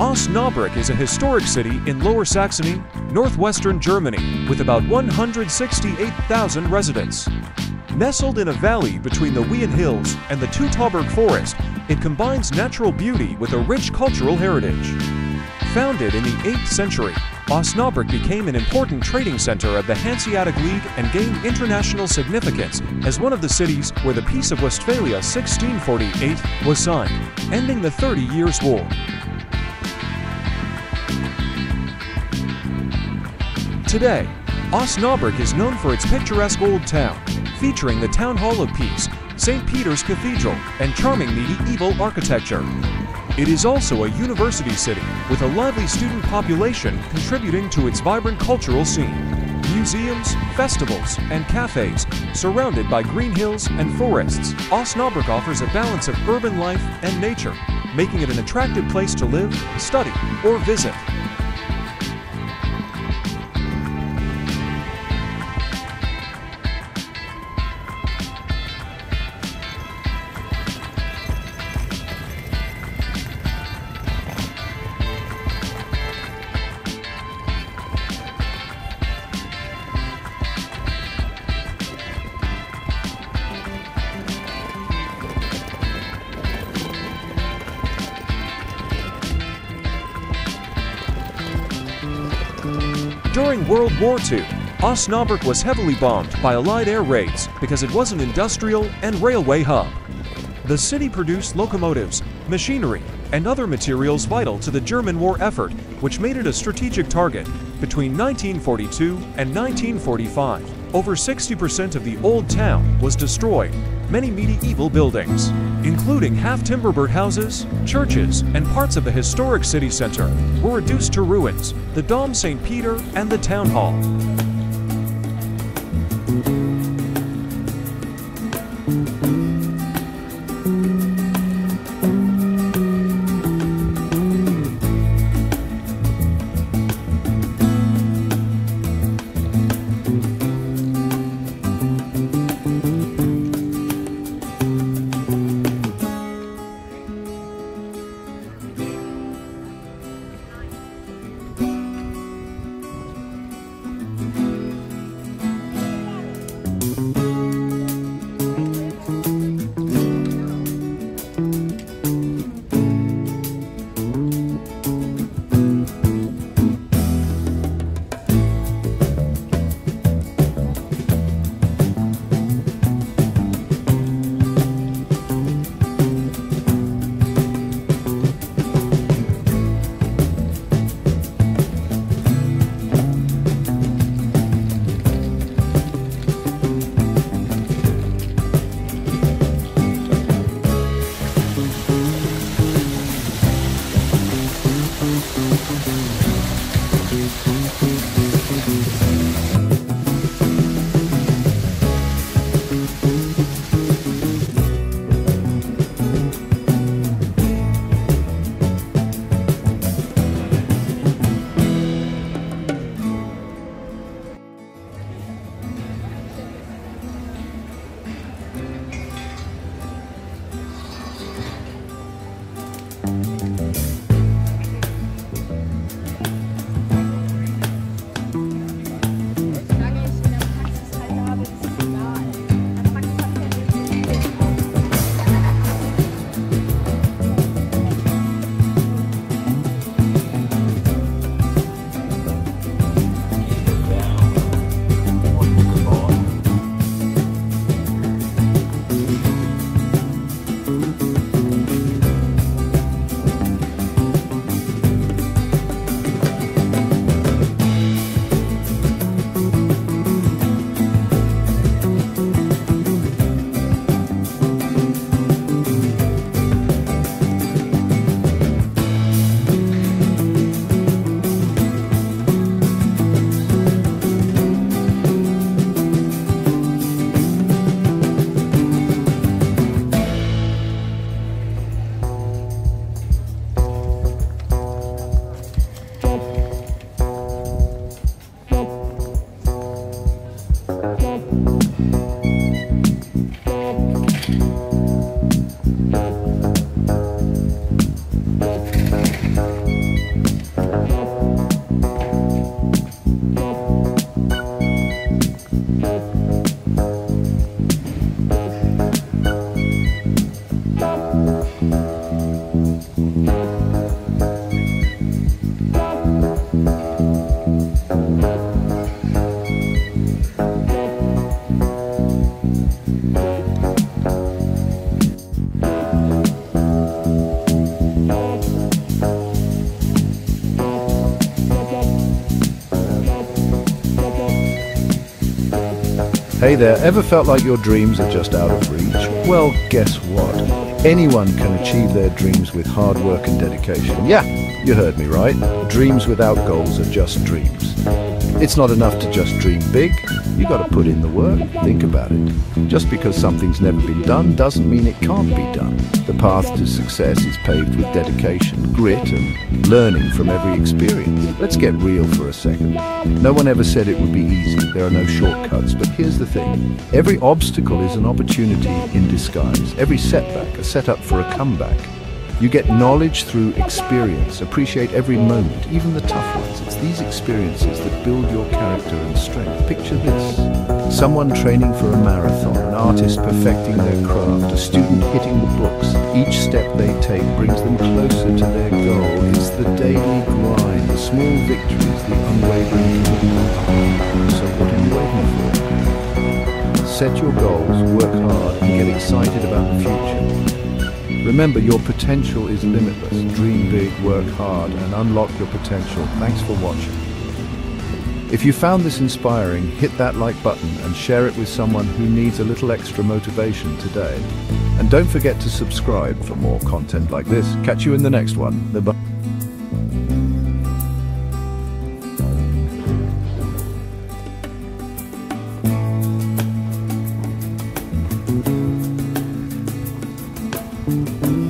Osnabrück is a historic city in Lower Saxony, northwestern Germany, with about 168,000 residents. Nestled in a valley between the Wiehen hills and the Teutoburg forest, it combines natural beauty with a rich cultural heritage. Founded in the 8th century, Osnabrück became an important trading center of the Hanseatic League and gained international significance as one of the cities where the Peace of Westphalia 1648 was signed, ending the 30 Years' War. Today, Osnabrück is known for its picturesque old town, featuring the Town Hall of Peace, St. Peter's Cathedral, and charming medieval architecture. It is also a university city with a lively student population contributing to its vibrant cultural scene. Museums, festivals, and cafés surrounded by green hills and forests, Osnabrück offers a balance of urban life and nature, making it an attractive place to live, study, or visit. During World War II, Osnabrück was heavily bombed by Allied air raids because it was an industrial and railway hub. The city produced locomotives, machinery, and other materials vital to the German war effort, which made it a strategic target. Between 1942 and 1945, over 60% of the old town was destroyed. Many medieval buildings, including half-timber houses, churches, and parts of the historic city center, were reduced to ruins, the Dom St. Peter and the Town Hall. Hey there, ever felt like your dreams are just out of reach? Well, guess what? Anyone can achieve their dreams with hard work and dedication. Yeah, you heard me right. Dreams without goals are just dreams. It's not enough to just dream big. You got to put in the work. Think about it. Just because something's never been done doesn't mean it can't be done. The path to success is paved with dedication, grit, and learning from every experience. Let's get real for a second. No one ever said it would be easy. There are no shortcuts. But here's the thing. Every obstacle is an opportunity in disguise. Every setback, a setup for a comeback. You get knowledge through experience. Appreciate every moment, even the tough ones. It's these experiences that build your character and strength. Picture this. Someone training for a marathon, an artist perfecting their craft, a student hitting the books. Each step they take brings them closer to their goal. It's the daily grind, the small victories, the unwavering commitment. So what are you waiting for? Set your goals, work hard, and get excited about the future. Remember, your potential is limitless. Dream big, work hard, and unlock your potential. Thanks for watching. If you found this inspiring, hit that like button and share it with someone who needs a little extra motivation today. And don't forget to subscribe for more content like this. Catch you in the next one. Bye-bye. Thank you.